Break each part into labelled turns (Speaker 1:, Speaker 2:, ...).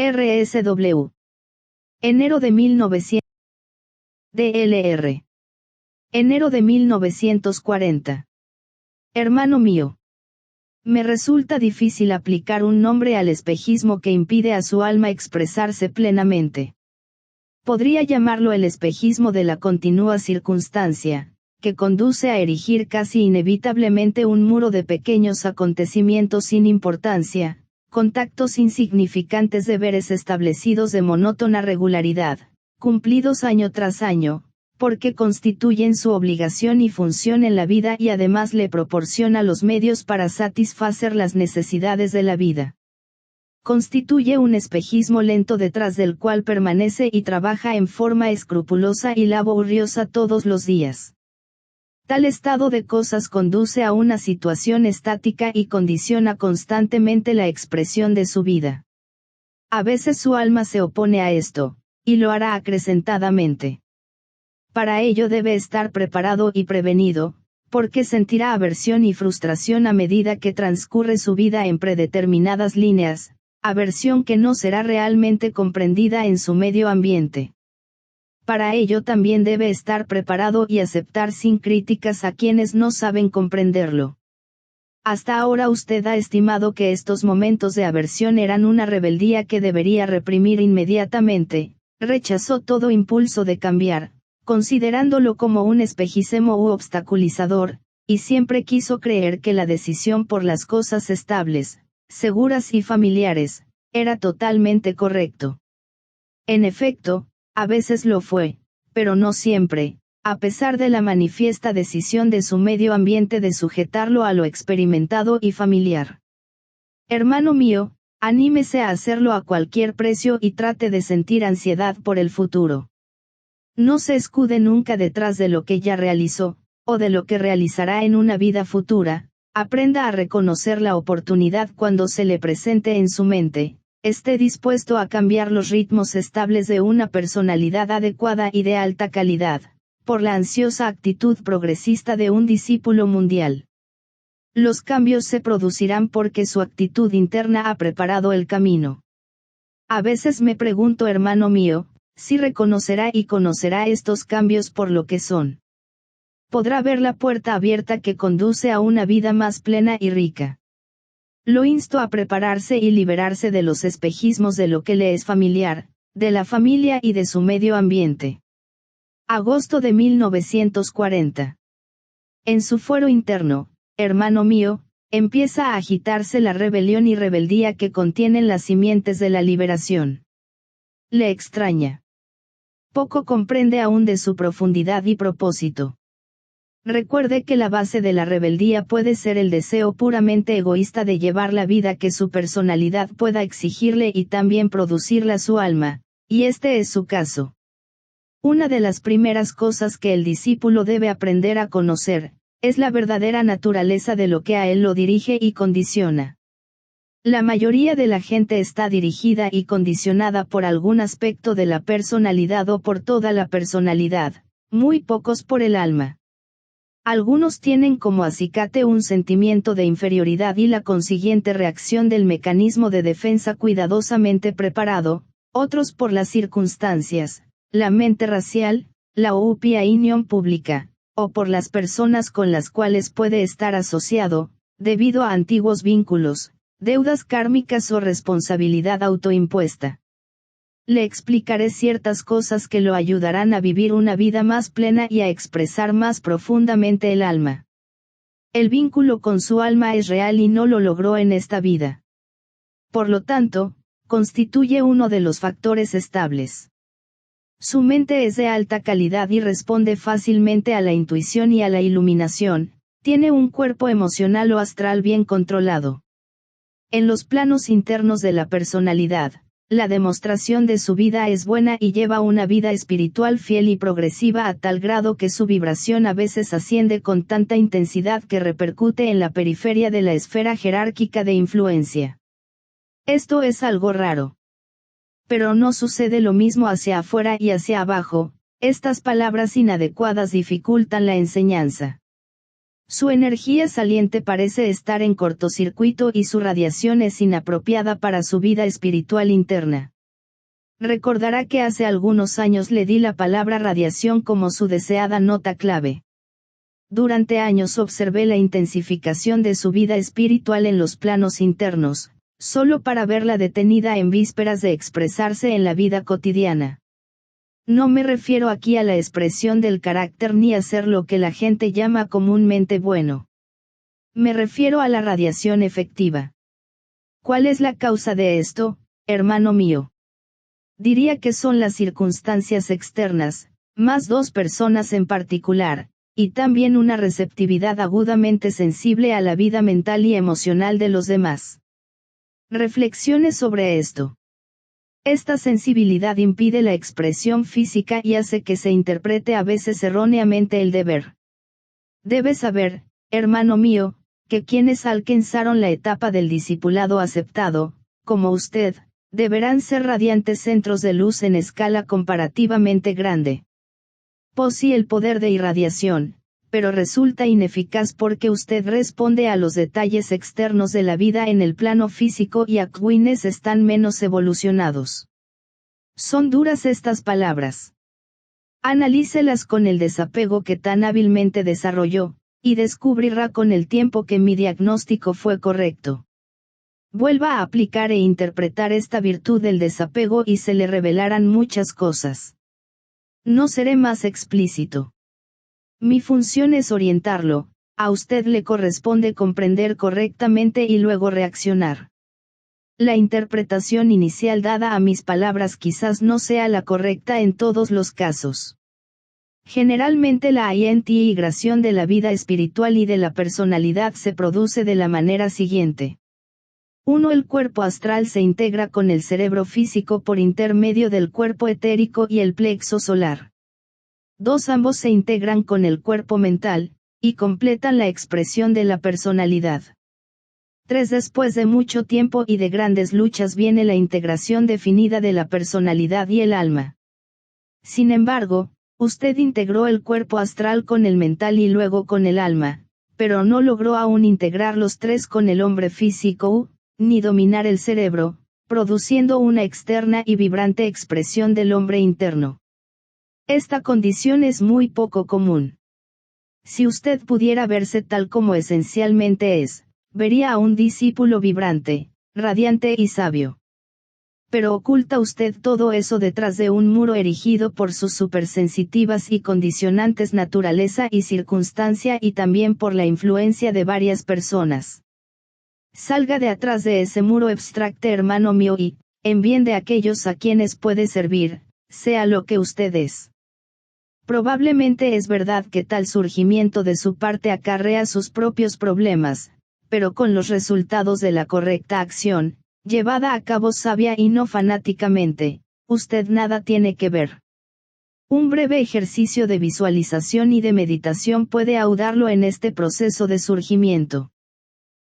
Speaker 1: RSW. Enero de 1900. DLR. Enero de 1940. Hermano mío. Me resulta difícil aplicar un nombre al espejismo que impide a su alma expresarse plenamente. Podría llamarlo el espejismo de la continua circunstancia, que conduce a erigir casi inevitablemente un muro de pequeños acontecimientos sin importancia, contactos insignificantes deberes establecidos de monótona regularidad, cumplidos año tras año, porque constituyen su obligación y función en la vida y además le proporciona los medios para satisfacer las necesidades de la vida. Constituye un espejismo lento detrás del cual permanece y trabaja en forma escrupulosa y laboriosa todos los días. Tal estado de cosas conduce a una situación estática y condiciona constantemente la expresión de su vida. A veces su alma se opone a esto, y lo hará acrecentadamente. Para ello debe estar preparado y prevenido, porque sentirá aversión y frustración a medida que transcurre su vida en predeterminadas líneas, aversión que no será realmente comprendida en su medio ambiente. Para ello también debe estar preparado y aceptar sin críticas a quienes no saben comprenderlo. Hasta ahora usted ha estimado que estos momentos de aversión eran una rebeldía que debería reprimir inmediatamente, rechazó todo impulso de cambiar, considerándolo como un espejismo u obstaculizador, y siempre quiso creer que la decisión por las cosas estables, seguras y familiares, era totalmente correcto. En efecto, a veces lo fue, pero no siempre, a pesar de la manifiesta decisión de su medio ambiente de sujetarlo a lo experimentado y familiar. Hermano mío, anímese a hacerlo a cualquier precio y trate de sentir ansiedad por el futuro. No se escude nunca detrás de lo que ya realizó, o de lo que realizará en una vida futura, aprenda a reconocer la oportunidad cuando se le presente en su mente, esté dispuesto a cambiar los ritmos estables de una personalidad adecuada y de alta calidad, por la ansiosa actitud progresista de un discípulo mundial. Los cambios se producirán porque su actitud interna ha preparado el camino. A veces me pregunto, hermano mío, si reconocerá y conocerá estos cambios por lo que son. Podrá ver la puerta abierta que conduce a una vida más plena y rica. Lo insto a prepararse y liberarse de los espejismos de lo que le es familiar, de la familia y de su medio ambiente. Agosto de 1940. En su fuero interno, hermano mío, empieza a agitarse la rebelión y rebeldía que contienen las simientes de la liberación. Le extraña. Poco comprende aún de su profundidad y propósito. Recuerde que la base de la rebeldía puede ser el deseo puramente egoísta de llevar la vida que su personalidad pueda exigirle y también producirla su alma, y este es su caso. Una de las primeras cosas que el discípulo debe aprender a conocer, es la verdadera naturaleza de lo que a él lo dirige y condiciona. La mayoría de la gente está dirigida y condicionada por algún aspecto de la personalidad o por toda la personalidad, muy pocos por el alma. Algunos tienen como acicate un sentimiento de inferioridad y la consiguiente reacción del mecanismo de defensa cuidadosamente preparado, otros por las circunstancias, la mente racial, la opinión pública, o por las personas con las cuales puede estar asociado, debido a antiguos vínculos, deudas kármicas o responsabilidad autoimpuesta. Le explicaré ciertas cosas que lo ayudarán a vivir una vida más plena y a expresar más profundamente el alma. El vínculo con su alma es real y no lo logró en esta vida. Por lo tanto, constituye uno de los factores estables. Su mente es de alta calidad y responde fácilmente a la intuición y a la iluminación, tiene un cuerpo emocional o astral bien controlado. En los planos internos de la personalidad, la demostración de su vida es buena y lleva una vida espiritual fiel y progresiva a tal grado que su vibración a veces asciende con tanta intensidad que repercute en la periferia de la esfera jerárquica de influencia. Esto es algo raro. Pero no sucede lo mismo hacia afuera y hacia abajo, estas palabras inadecuadas dificultan la enseñanza. Su energía saliente parece estar en cortocircuito y su radiación es inapropiada para su vida espiritual interna. Recordará que hace algunos años le di la palabra radiación como su deseada nota clave. Durante años observé la intensificación de su vida espiritual en los planos internos, solo para verla detenida en vísperas de expresarse en la vida cotidiana. No me refiero aquí a la expresión del carácter ni a ser lo que la gente llama comúnmente bueno. Me refiero a la radiación efectiva. ¿Cuál es la causa de esto, hermano mío? Diría que son las circunstancias externas, más dos personas en particular, y también una receptividad agudamente sensible a la vida mental y emocional de los demás. Reflexione sobre esto. Esta sensibilidad impide la expresión física y hace que se interprete a veces erróneamente el deber. Debe saber, hermano mío, que quienes alcanzaron la etapa del discipulado aceptado, como usted, deberán ser radiantes centros de luz en escala comparativamente grande. Posee el poder de irradiación, pero resulta ineficaz porque usted responde a los detalles externos de la vida en el plano físico y quienes están menos evolucionados. Son duras estas palabras. Analícelas con el desapego que tan hábilmente desarrolló, y descubrirá con el tiempo que mi diagnóstico fue correcto. Vuelva a aplicar e interpretar esta virtud del desapego y se le revelarán muchas cosas. No seré más explícito. Mi función es orientarlo, a usted le corresponde comprender correctamente y luego reaccionar. La interpretación inicial dada a mis palabras quizás no sea la correcta en todos los casos. Generalmente la integración de la vida espiritual y de la personalidad se produce de la manera siguiente. 1. El cuerpo astral se integra con el cerebro físico por intermedio del cuerpo etérico y el plexo solar. 2. Ambos se integran con el cuerpo mental, y completan la expresión de la personalidad. 3. Después de mucho tiempo y de grandes luchas viene la integración definida de la personalidad y el alma. Sin embargo, usted integró el cuerpo astral con el mental y luego con el alma, pero no logró aún integrar los tres con el hombre físico, ni dominar el cerebro, produciendo una externa y vibrante expresión del hombre interno. Esta condición es muy poco común. Si usted pudiera verse tal como esencialmente es, vería a un discípulo vibrante, radiante y sabio. Pero oculta usted todo eso detrás de un muro erigido por sus supersensitivas y condicionantes naturaleza y circunstancia y también por la influencia de varias personas. Salga de atrás de ese muro abstracto, hermano mío, y, en bien de aquellos a quienes puede servir, sea lo que usted es. Probablemente es verdad que tal surgimiento de su parte acarrea sus propios problemas, pero con los resultados de la correcta acción, llevada a cabo sabia y no fanáticamente, usted nada tiene que ver. Un breve ejercicio de visualización y de meditación puede ayudarlo en este proceso de surgimiento.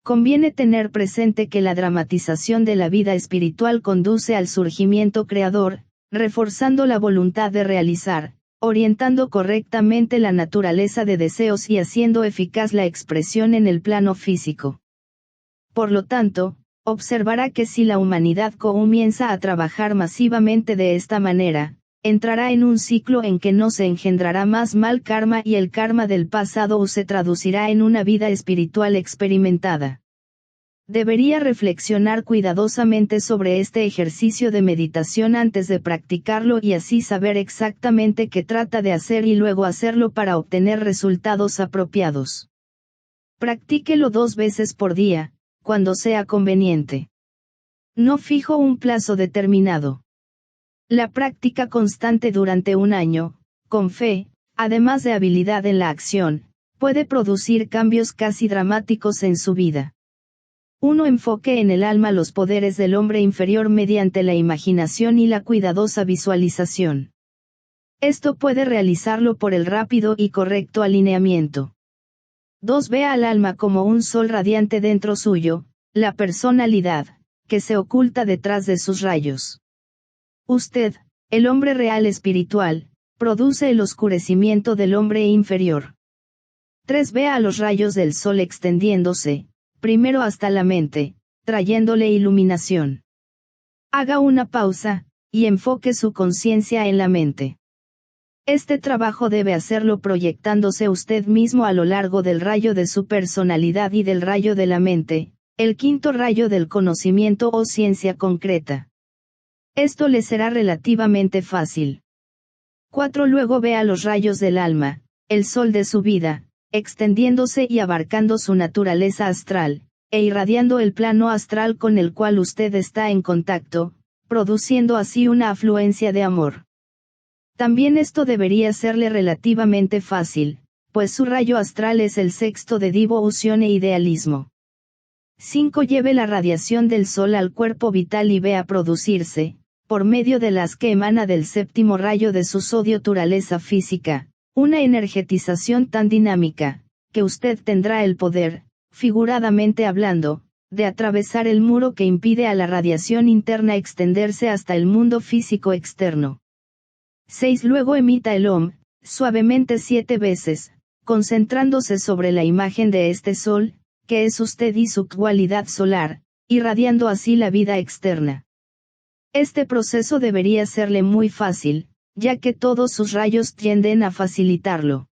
Speaker 1: Conviene tener presente que la dramatización de la vida espiritual conduce al surgimiento creador, reforzando la voluntad de realizar, orientando correctamente la naturaleza de deseos y haciendo eficaz la expresión en el plano físico. Por lo tanto, observará que si la humanidad comienza a trabajar masivamente de esta manera, entrará en un ciclo en que no se engendrará más mal karma y el karma del pasado se traducirá en una vida espiritual experimentada. Debería reflexionar cuidadosamente sobre este ejercicio de meditación antes de practicarlo y así saber exactamente qué trata de hacer y luego hacerlo para obtener resultados apropiados. Practíquelo 2 veces por día, cuando sea conveniente. No fijo un plazo determinado. La práctica constante durante un año, con fe, además de habilidad en la acción, puede producir cambios casi dramáticos en su vida. 1. Enfoque en el alma los poderes del hombre inferior mediante la imaginación y la cuidadosa visualización. Esto puede realizarlo por el rápido y correcto alineamiento. 2. Vea al alma como un sol radiante dentro suyo, la personalidad, que se oculta detrás de sus rayos. Usted, el hombre real espiritual, produce el oscurecimiento del hombre inferior. 3. Vea a los rayos del sol extendiéndose, primero hasta la mente, trayéndole iluminación. Haga una pausa, y enfoque su conciencia en la mente. Este trabajo debe hacerlo proyectándose usted mismo a lo largo del rayo de su personalidad y del rayo de la mente, el quinto rayo del conocimiento o ciencia concreta. Esto le será relativamente fácil. 4. Luego vea los rayos del alma, el sol de su vida, extendiéndose y abarcando su naturaleza astral, e irradiando el plano astral con el cual usted está en contacto, produciendo así una afluencia de amor. También esto debería serle relativamente fácil, pues su rayo astral es el sexto de devoción e idealismo. 5. Lleve la radiación del sol al cuerpo vital y vea producirse, por medio de las que emana del séptimo rayo de su naturaleza física, una energetización tan dinámica, que usted tendrá el poder, figuradamente hablando, de atravesar el muro que impide a la radiación interna extenderse hasta el mundo físico externo. 6. Luego emita el Om, suavemente 7 veces, concentrándose sobre la imagen de este sol, que es usted y su cualidad solar, irradiando así la vida externa. Este proceso debería serle muy fácil, ya que todos sus rayos tienden a facilitarlo.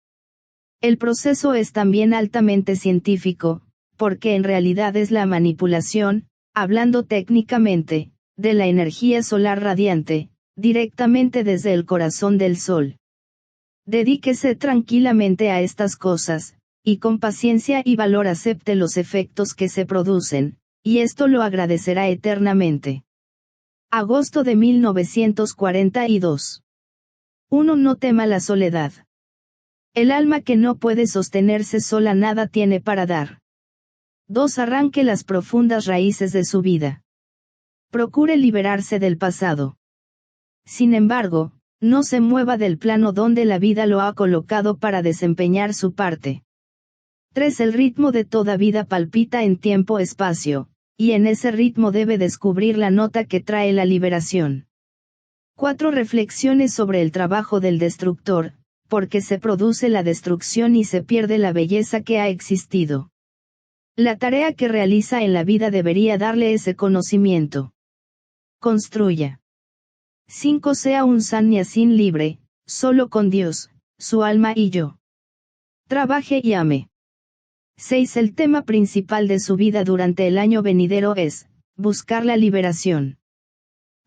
Speaker 1: El proceso es también altamente científico, porque en realidad es la manipulación, hablando técnicamente, de la energía solar radiante, directamente desde el corazón del Sol. Dedíquese tranquilamente a estas cosas, y con paciencia y valor acepte los efectos que se producen, y esto lo agradecerá eternamente. Agosto de 1942. 1. No tema la soledad. El alma que no puede sostenerse sola nada tiene para dar. 2. Arranque las profundas raíces de su vida. Procure liberarse del pasado. Sin embargo, no se mueva del plano donde la vida lo ha colocado para desempeñar su parte. 3. El ritmo de toda vida palpita en tiempo-espacio, y en ese ritmo debe descubrir la nota que trae la liberación. 4. Reflexiones sobre el trabajo del destructor, porque se produce la destrucción y se pierde la belleza que ha existido. La tarea que realiza en la vida debería darle ese conocimiento. Construya. 5. Sea un sannyasín libre, solo con Dios, su alma y yo. Trabaje y ame. 6. El tema principal de su vida durante el año venidero es, buscar la liberación.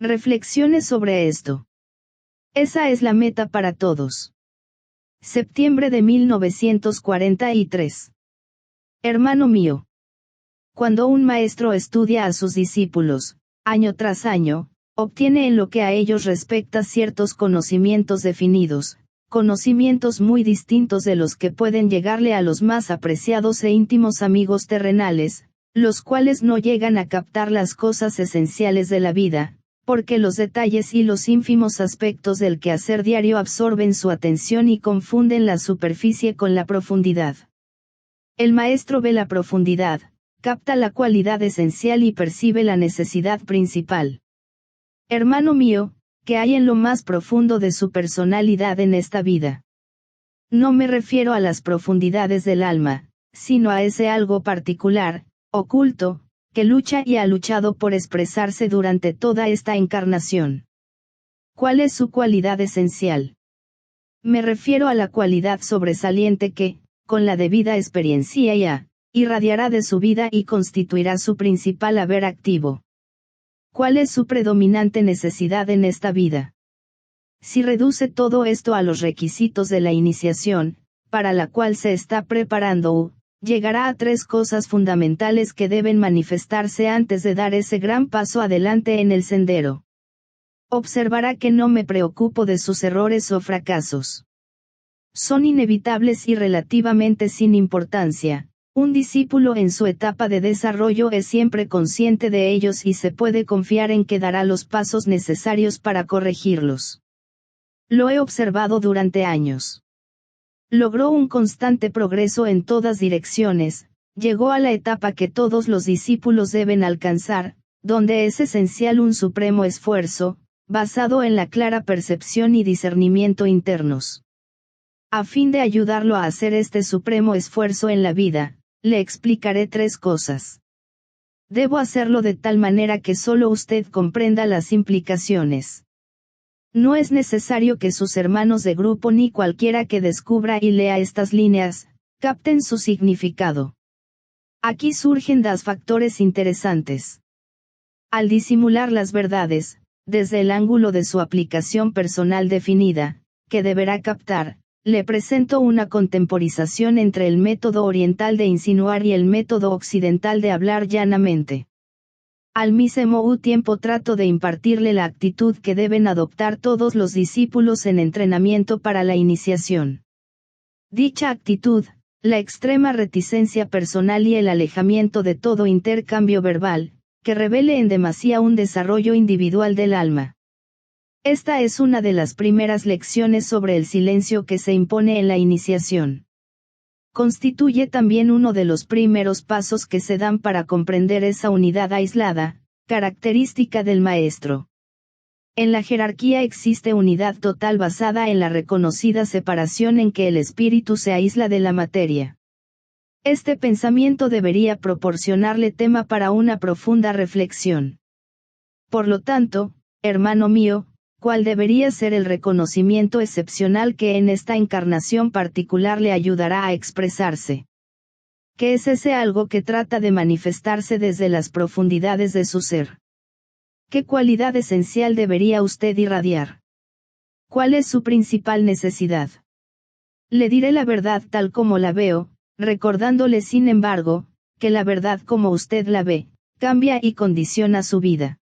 Speaker 1: Reflexione sobre esto. Esa es la meta para todos. Septiembre de 1943. Hermano mío. Cuando un maestro estudia a sus discípulos, año tras año, obtiene en lo que a ellos respecta ciertos conocimientos definidos, conocimientos muy distintos de los que pueden llegarle a los más apreciados e íntimos amigos terrenales, los cuales no llegan a captar las cosas esenciales de la vida, porque los detalles y los ínfimos aspectos del quehacer diario absorben su atención y confunden la superficie con la profundidad. El maestro ve la profundidad, capta la cualidad esencial y percibe la necesidad principal. Hermano mío, ¿qué hay en lo más profundo de su personalidad en esta vida? No me refiero a las profundidades del alma, sino a ese algo particular, oculto, que lucha y ha luchado por expresarse durante toda esta encarnación. ¿Cuál es su cualidad esencial? Me refiero a la cualidad sobresaliente que, con la debida experiencia ya, irradiará de su vida y constituirá su principal haber activo. ¿Cuál es su predominante necesidad en esta vida? Si reduce todo esto a los requisitos de la iniciación, para la cual se está preparando, llegará a 3 cosas fundamentales que deben manifestarse antes de dar ese gran paso adelante en el sendero. Observará que no me preocupo de sus errores o fracasos. Son inevitables y relativamente sin importancia. Un discípulo en su etapa de desarrollo es siempre consciente de ellos y se puede confiar en que dará los pasos necesarios para corregirlos. Lo he observado durante años. Logró un constante progreso en todas direcciones, llegó a la etapa que todos los discípulos deben alcanzar, donde es esencial un supremo esfuerzo, basado en la clara percepción y discernimiento internos. A fin de ayudarlo a hacer este supremo esfuerzo en la vida, le explicaré 3 cosas. Debo hacerlo de tal manera que solo usted comprenda las implicaciones. No es necesario que sus hermanos de grupo ni cualquiera que descubra y lea estas líneas, capten su significado. Aquí surgen dos factores interesantes. Al disimular las verdades, desde el ángulo de su aplicación personal definida, que deberá captar, le presento una contemporización entre el método oriental de insinuar y el método occidental de hablar llanamente. Al mismo tiempo trato de impartirle la actitud que deben adoptar todos los discípulos en entrenamiento para la iniciación. Dicha actitud, la extrema reticencia personal y el alejamiento de todo intercambio verbal, que revele en demasía un desarrollo individual del alma. Esta es una de las primeras lecciones sobre el silencio que se impone en la iniciación. Constituye también uno de los primeros pasos que se dan para comprender esa unidad aislada, característica del maestro. En la jerarquía existe unidad total basada en la reconocida separación en que el espíritu se aísla de la materia. Este pensamiento debería proporcionarle tema para una profunda reflexión. Por lo tanto, hermano mío, ¿cuál debería ser el reconocimiento excepcional que en esta encarnación particular le ayudará a expresarse? ¿Qué es ese algo que trata de manifestarse desde las profundidades de su ser? ¿Qué cualidad esencial debería usted irradiar? ¿Cuál es su principal necesidad? Le diré la verdad tal como la veo, recordándole sin embargo, que la verdad como usted la ve, cambia y condiciona su vida.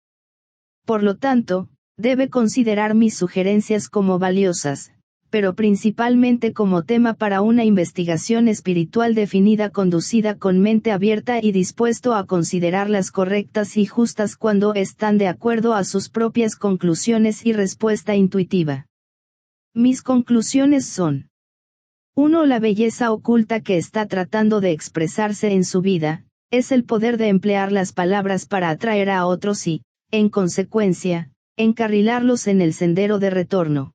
Speaker 1: Por lo tanto, debe considerar mis sugerencias como valiosas, pero principalmente como tema para una investigación espiritual definida conducida con mente abierta y dispuesto a considerarlas correctas y justas cuando están de acuerdo a sus propias conclusiones y respuesta intuitiva. Mis conclusiones son: 1. La belleza oculta que está tratando de expresarse en su vida, es el poder de emplear las palabras para atraer a otros y, en consecuencia, encarrilarlos en el sendero de retorno.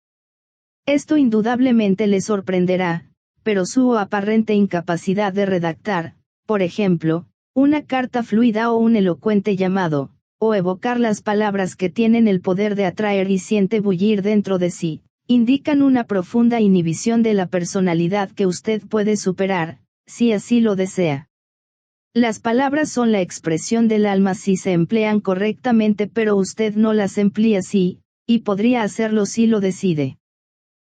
Speaker 1: Esto indudablemente le sorprenderá, pero su aparente incapacidad de redactar, por ejemplo, una carta fluida o un elocuente llamado, o evocar las palabras que tienen el poder de atraer y siente bullir dentro de sí, indican una profunda inhibición de la personalidad que usted puede superar, si así lo desea. Las palabras son la expresión del alma si se emplean correctamente, pero usted no las emplea así, y podría hacerlo si lo decide.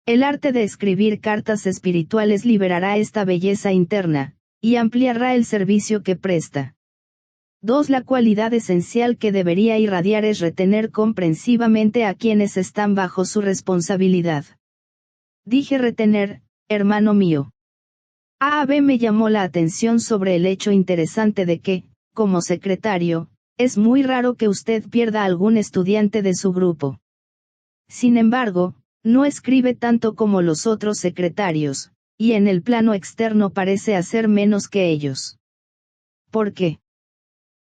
Speaker 1: El arte de escribir cartas espirituales liberará esta belleza interna, y ampliará el servicio que presta. 2. La cualidad esencial que debería irradiar es retener comprensivamente a quienes están bajo su responsabilidad. Dije retener, hermano mío. A.B. me llamó la atención sobre el hecho interesante de que, como secretario, es muy raro que usted pierda algún estudiante de su grupo. Sin embargo, no escribe tanto como los otros secretarios, y en el plano externo parece hacer menos que ellos. ¿Por qué?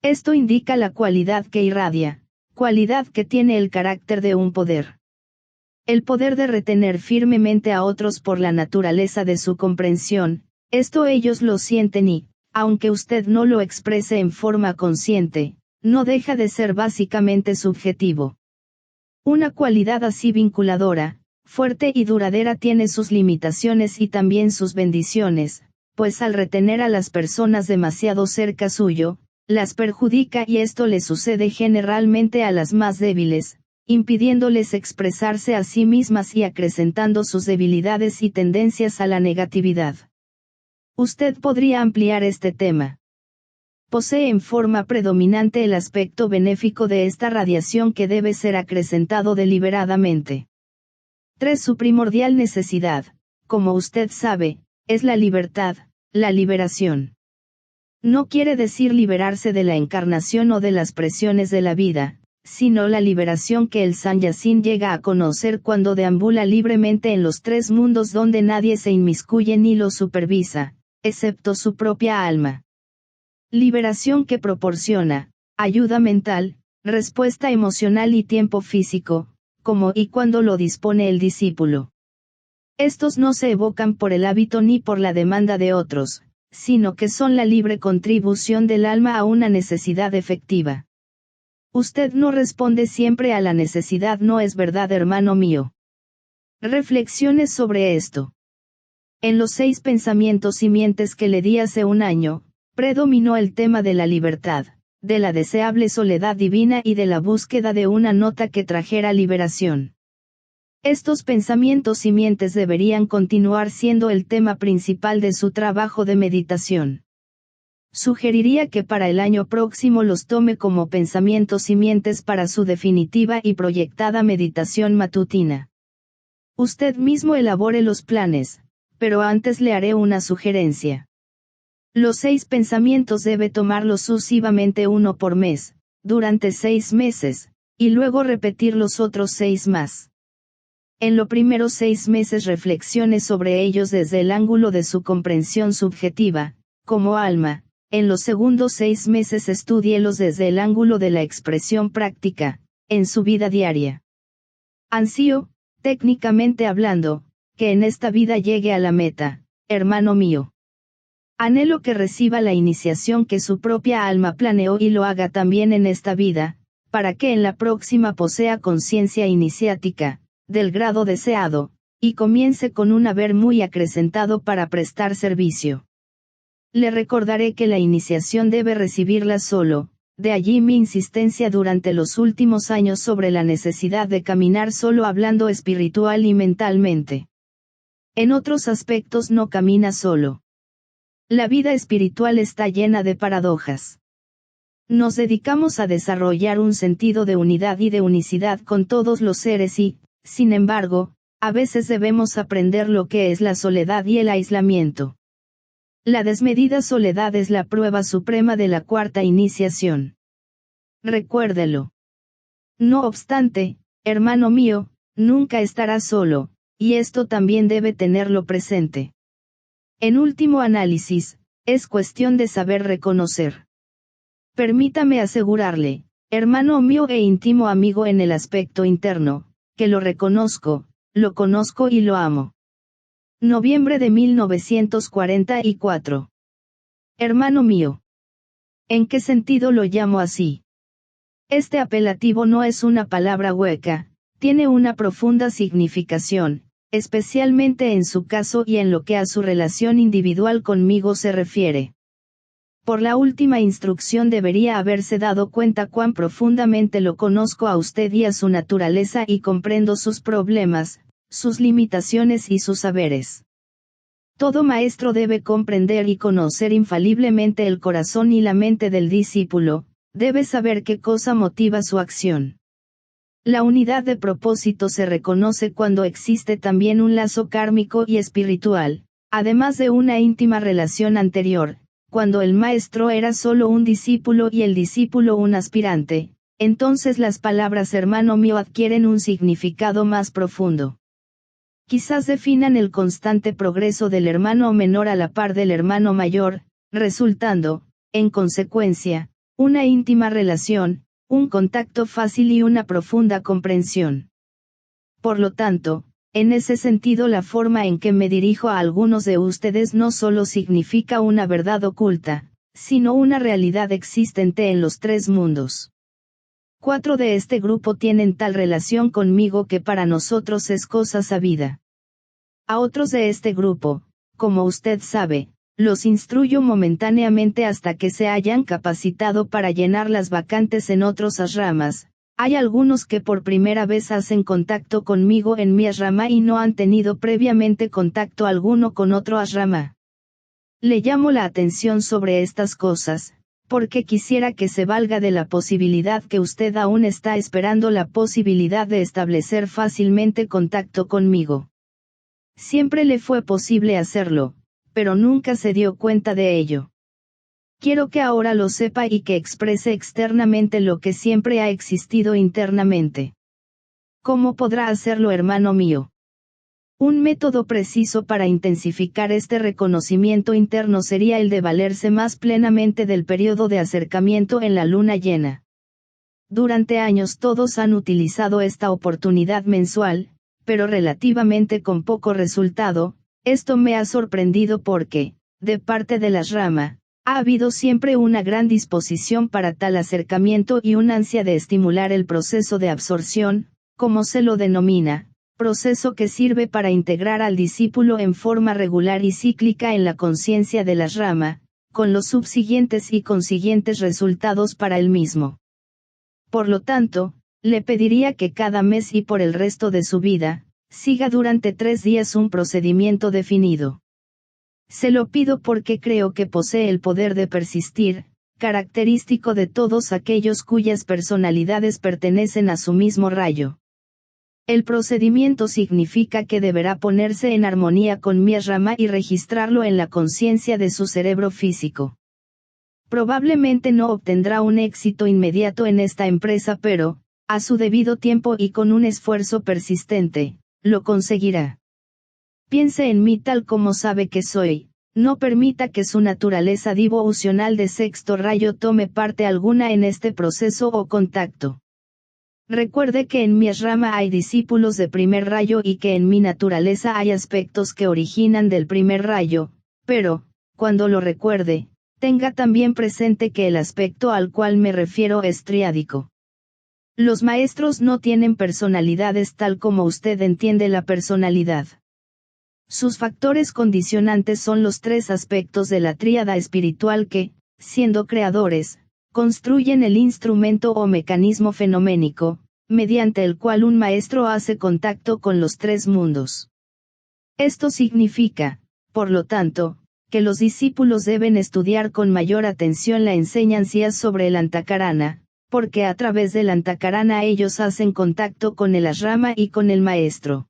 Speaker 1: Esto indica la cualidad que irradia, cualidad que tiene el carácter de un poder. El poder de retener firmemente a otros por la naturaleza de su comprensión. Esto ellos lo sienten y, aunque usted no lo exprese en forma consciente, no deja de ser básicamente subjetivo. Una cualidad así vinculadora, fuerte y duradera tiene sus limitaciones y también sus bendiciones, pues al retener a las personas demasiado cerca suyo, las perjudica y esto le sucede generalmente a las más débiles, impidiéndoles expresarse a sí mismas y acrecentando sus debilidades y tendencias a la negatividad. Usted podría ampliar este tema. Posee en forma predominante el aspecto benéfico de esta radiación que debe ser acrecentado deliberadamente. 3. Su primordial necesidad, como usted sabe, es la libertad, la liberación. No quiere decir liberarse de la encarnación o de las presiones de la vida, sino la liberación que el Sanyasin llega a conocer cuando deambula libremente en los tres mundos donde nadie se inmiscuye ni lo supervisa, excepto su propia alma. Liberación que proporciona ayuda mental, respuesta emocional y tiempo físico, como y cuando lo dispone el discípulo. Estos no se evocan por el hábito ni por la demanda de otros, sino que son la libre contribución del alma a una necesidad efectiva. Usted no responde siempre a la necesidad, ¿no es verdad, hermano mío? Reflexiones sobre esto. En los 6 pensamientos simientes que le di hace un año, predominó el tema de la libertad, de la deseable soledad divina y de la búsqueda de una nota que trajera liberación. Estos pensamientos simientes deberían continuar siendo el tema principal de su trabajo de meditación. Sugeriría que para el año próximo los tome como pensamientos simientes para su definitiva y proyectada meditación matutina. Usted mismo elabore los planes, pero antes le haré una sugerencia. Los 6 pensamientos debe tomarlos sucesivamente uno por mes, durante 6 meses, y luego repetir los otros 6 más. En los primeros 6 meses reflexione sobre ellos desde el ángulo de su comprensión subjetiva, como alma. En los segundos 6 meses estúdielos desde el ángulo de la expresión práctica, en su vida diaria. Ansío, técnicamente hablando, que en esta vida llegue a la meta, hermano mío. Anhelo que reciba la iniciación que su propia alma planeó y lo haga también en esta vida, para que en la próxima posea conciencia iniciática, del grado deseado, y comience con un haber muy acrecentado para prestar servicio. Le recordaré que la iniciación debe recibirla solo, de allí mi insistencia durante los últimos años sobre la necesidad de caminar solo hablando espiritual y mentalmente. En otros aspectos no camina solo. La vida espiritual está llena de paradojas. Nos dedicamos a desarrollar un sentido de unidad y de unicidad con todos los seres y, sin embargo, a veces debemos aprender lo que es la soledad y el aislamiento. La desmedida soledad es la prueba suprema de la 4ª iniciación. Recuérdelo. No obstante, hermano mío, nunca estará solo, y esto también debe tenerlo presente. En último análisis, es cuestión de saber reconocer. Permítame asegurarle, hermano mío e íntimo amigo en el aspecto interno, que lo reconozco, lo conozco y lo amo. Noviembre de 1944. Hermano mío. ¿En qué sentido lo llamo así? Este apelativo no es una palabra hueca, tiene una profunda significación, especialmente en su caso y en lo que a su relación individual conmigo se refiere. Por la última instrucción debería haberse dado cuenta cuán profundamente lo conozco a usted y a su naturaleza y comprendo sus problemas, sus limitaciones y sus saberes. Todo maestro debe comprender y conocer infaliblemente el corazón y la mente del discípulo, debe saber qué cosa motiva su acción. La unidad de propósito se reconoce cuando existe también un lazo kármico y espiritual, además de una íntima relación anterior, cuando el maestro era solo un discípulo y el discípulo un aspirante, entonces las palabras hermano mío adquieren un significado más profundo. Quizás definan el constante progreso del hermano menor a la par del hermano mayor, resultando, en consecuencia, una íntima relación, un contacto fácil y una profunda comprensión. Por lo tanto, en ese sentido la forma en que me dirijo a algunos de ustedes no solo significa una verdad oculta, sino una realidad existente en los 3 mundos. 4 de este grupo tienen tal relación conmigo que para nosotros es cosa sabida. A otros de este grupo, como usted sabe, los instruyo momentáneamente hasta que se hayan capacitado para llenar las vacantes en otros ashramas. Hay algunos que por primera vez hacen contacto conmigo en mi ashrama y no han tenido previamente contacto alguno con otro ashrama. Le llamo la atención sobre estas cosas, porque quisiera que se valga de la posibilidad que usted aún está esperando la posibilidad de establecer fácilmente contacto conmigo. Siempre le fue posible hacerlo, pero nunca se dio cuenta de ello. Quiero que ahora lo sepa y que exprese externamente lo que siempre ha existido internamente. ¿Cómo podrá hacerlo, hermano mío? Un método preciso para intensificar este reconocimiento interno sería el de valerse más plenamente del periodo de acercamiento en la luna llena. Durante años todos han utilizado esta oportunidad mensual, pero relativamente con poco resultado. Esto me ha sorprendido porque, de parte del ashrama, Ha habido siempre una gran disposición para tal acercamiento y un ansia de estimular el proceso de absorción, como se lo denomina, proceso que sirve para integrar al discípulo en forma regular y cíclica en la conciencia de la Rama, con los subsiguientes y consiguientes resultados para él mismo. Por lo tanto, le pediría que cada mes y por el resto de su vida, siga durante 3 días un procedimiento definido. Se lo pido porque creo que posee el poder de persistir, característico de todos aquellos cuyas personalidades pertenecen a su mismo rayo. El procedimiento significa que deberá ponerse en armonía con mi Rama y registrarlo en la conciencia de su cerebro físico. Probablemente no obtendrá un éxito inmediato en esta empresa, pero, a su debido tiempo y con un esfuerzo persistente, lo conseguirá. Piense en mí tal como sabe que soy, no permita que su naturaleza devocional de sexto rayo tome parte alguna en este proceso o contacto. Recuerde que en mi Rama hay discípulos de primer rayo y que en mi naturaleza hay aspectos que originan del primer rayo, pero, cuando lo recuerde, tenga también presente que el aspecto al cual me refiero es triádico. Los maestros no tienen personalidades tal como usted entiende la personalidad. Sus factores condicionantes son los 3 aspectos de la tríada espiritual que, siendo creadores, construyen el instrumento o mecanismo fenoménico, mediante el cual un maestro hace contacto con los 3 mundos. Esto significa, por lo tanto, que los discípulos deben estudiar con mayor atención la enseñanza sobre el Antakarana, porque a través del Antakarana ellos hacen contacto con el Asrama y con el maestro.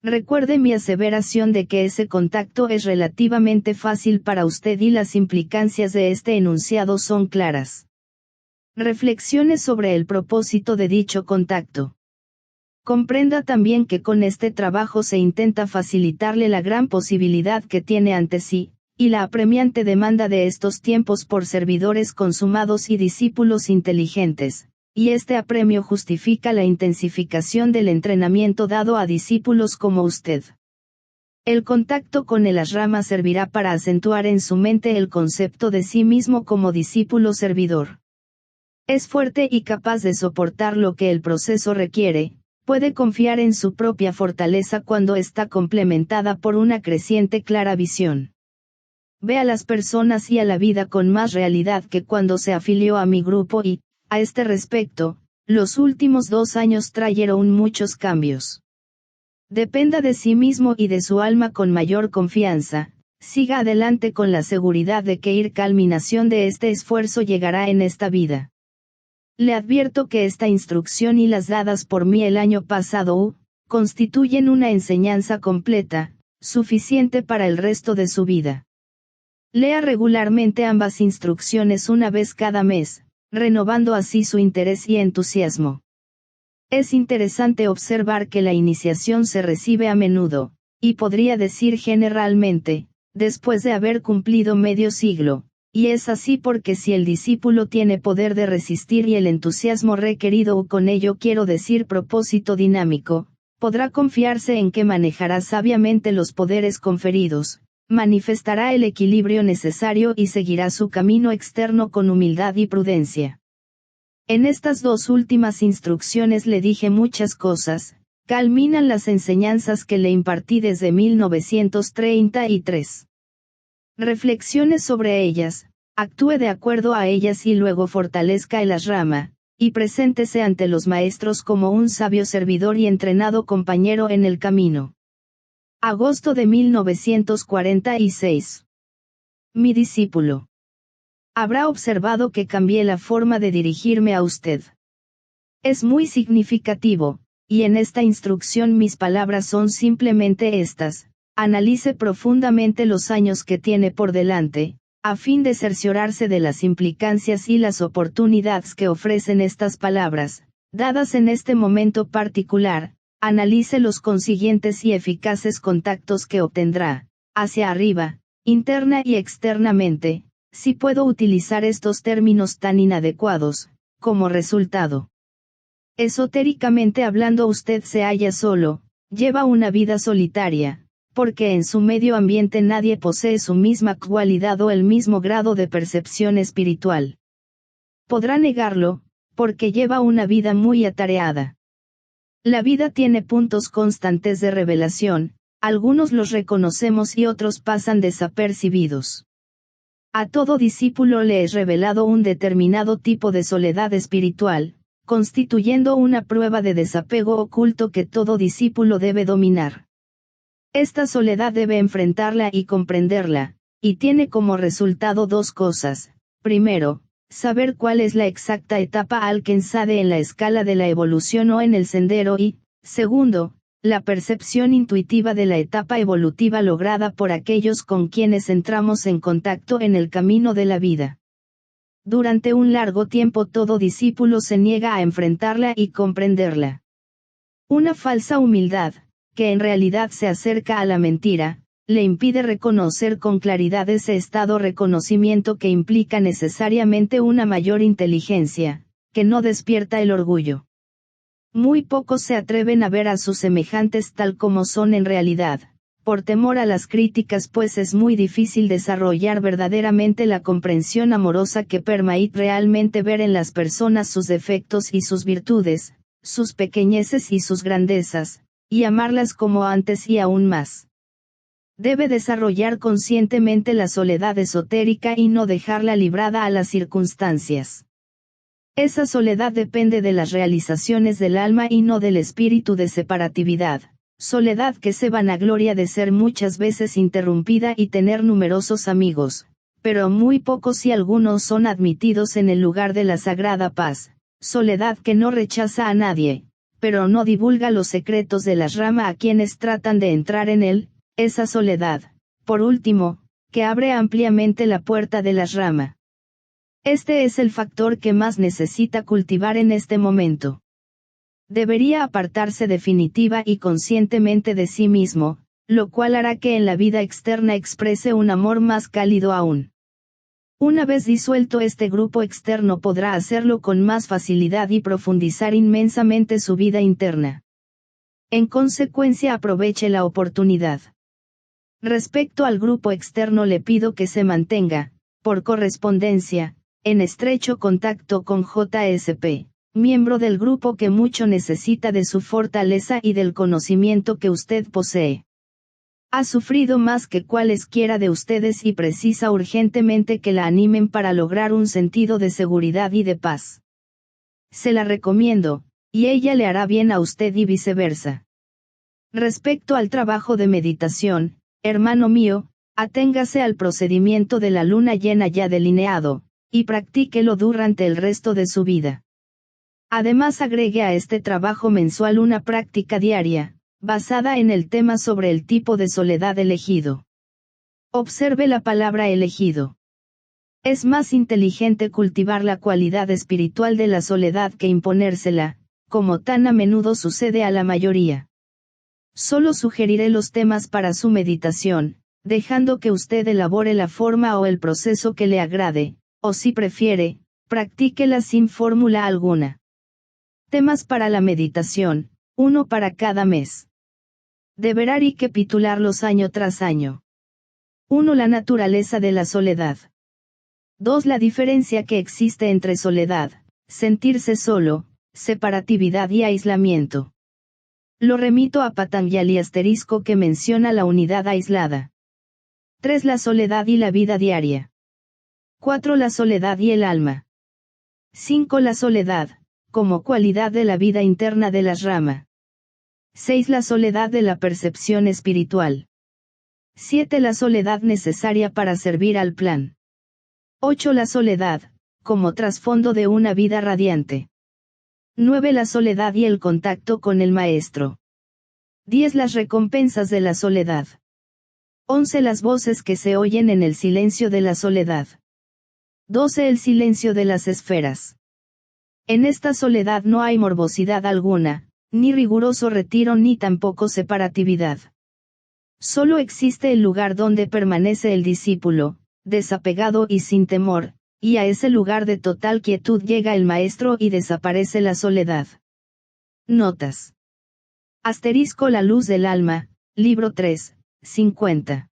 Speaker 1: Recuerde mi aseveración de que ese contacto es relativamente fácil para usted y las implicancias de este enunciado son claras. Reflexiones sobre el propósito de dicho contacto. Comprenda también que con este trabajo se intenta facilitarle la gran posibilidad que tiene ante sí, y la apremiante demanda de estos tiempos por servidores consumados y discípulos inteligentes, y este apremio justifica la intensificación del entrenamiento dado a discípulos como usted. El contacto con el Asrama servirá para acentuar en su mente el concepto de sí mismo como discípulo servidor. Es fuerte y capaz de soportar lo que el proceso requiere, puede confiar en su propia fortaleza cuando está complementada por una creciente clara visión. Ve a las personas y a la vida con más realidad que cuando se afilió a mi grupo y, a este respecto, los últimos 2 años trajeron muchos cambios. Dependa de sí mismo y de su alma con mayor confianza, siga adelante con la seguridad de que la culminación de este esfuerzo llegará en esta vida. Le advierto que esta instrucción y las dadas por mí el año pasado constituyen una enseñanza completa, suficiente para el resto de su vida. Lea regularmente ambas instrucciones una vez cada mes, renovando así su interés y entusiasmo. Es interesante observar que la iniciación se recibe a menudo, y podría decir generalmente, después de haber cumplido medio siglo, y es así porque si el discípulo tiene poder de resistir y el entusiasmo requerido o con ello quiero decir propósito dinámico, podrá confiarse en que manejará sabiamente los poderes conferidos, manifestará el equilibrio necesario y seguirá su camino externo con humildad y prudencia. En estas 2 últimas instrucciones le dije muchas cosas, culminan las enseñanzas que le impartí desde 1933. Reflexiones sobre ellas, actúe de acuerdo a ellas y luego fortalezca el Asrama, y preséntese ante los maestros como un sabio servidor y entrenado compañero en el camino. Agosto de 1946. Mi discípulo. Habrá observado que cambié la forma de dirigirme a usted. Es muy significativo, y en esta instrucción mis palabras son simplemente estas: analice profundamente los años que tiene por delante, a fin de cerciorarse de las implicancias y las oportunidades que ofrecen estas palabras, dadas en este momento particular. Analice los consiguientes y eficaces contactos que obtendrá, hacia arriba, interna y externamente, si puedo utilizar estos términos tan inadecuados, como resultado. Esotéricamente hablando usted se halla solo, lleva una vida solitaria, porque en su medio ambiente nadie posee su misma cualidad o el mismo grado de percepción espiritual. Podrá negarlo, porque lleva una vida muy atareada. La vida tiene puntos constantes de revelación, algunos los reconocemos y otros pasan desapercibidos. A todo discípulo le es revelado un determinado tipo de soledad espiritual, constituyendo una prueba de desapego oculto que todo discípulo debe dominar. Esta soledad debe enfrentarla y comprenderla, y tiene como resultado dos cosas. Primero, saber cuál es la exacta etapa alcanzada en la escala de la evolución o en el sendero y, segundo, la percepción intuitiva de la etapa evolutiva lograda por aquellos con quienes entramos en contacto en el camino de la vida. Durante un largo tiempo todo discípulo se niega a enfrentarla y comprenderla. Una falsa humildad, que en realidad se acerca a la mentira, le impide reconocer con claridad ese estado reconocimiento que implica necesariamente una mayor inteligencia, que no despierta el orgullo. Muy pocos se atreven a ver a sus semejantes tal como son en realidad, por temor a las críticas, pues es muy difícil desarrollar verdaderamente la comprensión amorosa que permite realmente ver en las personas sus defectos y sus virtudes, sus pequeñeces y sus grandezas, y amarlas como antes y aún más. Debe desarrollar conscientemente la soledad esotérica y no dejarla librada a las circunstancias. Esa soledad depende de las realizaciones del alma y no del espíritu de separatividad, soledad que se vanagloria de ser muchas veces interrumpida y tener numerosos amigos, pero muy pocos si algunos son admitidos en el lugar de la sagrada paz, soledad que no rechaza a nadie, pero no divulga los secretos de la rama a quienes tratan de entrar en él, esa soledad, por último, que abre ampliamente la puerta de la rama. Este es el factor que más necesita cultivar en este momento. Debería apartarse definitiva y conscientemente de sí mismo, lo cual hará que en la vida externa exprese un amor más cálido aún. Una vez disuelto este grupo externo podrá hacerlo con más facilidad y profundizar inmensamente su vida interna. En consecuencia aproveche la oportunidad. Respecto al grupo externo le pido que se mantenga, por correspondencia, en estrecho contacto con JSP, miembro del grupo que mucho necesita de su fortaleza y del conocimiento que usted posee. Ha sufrido más que cualesquiera de ustedes y precisa urgentemente que la animen para lograr un sentido de seguridad y de paz. Se la recomiendo, y ella le hará bien a usted y viceversa. Respecto al trabajo de meditación, hermano mío, aténgase al procedimiento de la luna llena ya delineado, y practíquelo durante el resto de su vida. Además agregue a este trabajo mensual una práctica diaria, basada en el tema sobre el tipo de soledad elegido. Observe la palabra elegido. Es más inteligente cultivar la cualidad espiritual de la soledad que imponérsela, como tan a menudo sucede a la mayoría. Solo sugeriré los temas para su meditación, dejando que usted elabore la forma o el proceso que le agrade, o si prefiere, practíquela sin fórmula alguna. Temas para la meditación, uno para cada mes. Deberá recapitularlos año tras año. 1. La naturaleza de la soledad. 2. La diferencia que existe entre soledad, sentirse solo, separatividad y aislamiento. Lo remito a Patanjali * que menciona la unidad aislada. 3. La soledad y la vida diaria. 4. La soledad y el alma. 5. La soledad, como cualidad de la vida interna de la rama. 6. La soledad de la percepción espiritual. 7. La soledad necesaria para servir al plan. 8. La soledad, como trasfondo de una vida radiante. 9. La soledad y el contacto con el maestro. 10. Las recompensas de la soledad. 11. Las voces que se oyen en el silencio de la soledad. 12. El silencio de las esferas. En esta soledad no hay morbosidad alguna, ni riguroso retiro ni tampoco separatividad. Solo existe el lugar donde permanece el discípulo, desapegado y sin temor, y a ese lugar de total quietud llega el maestro y desaparece la soledad. Notas. * La luz del alma, libro 3, 50.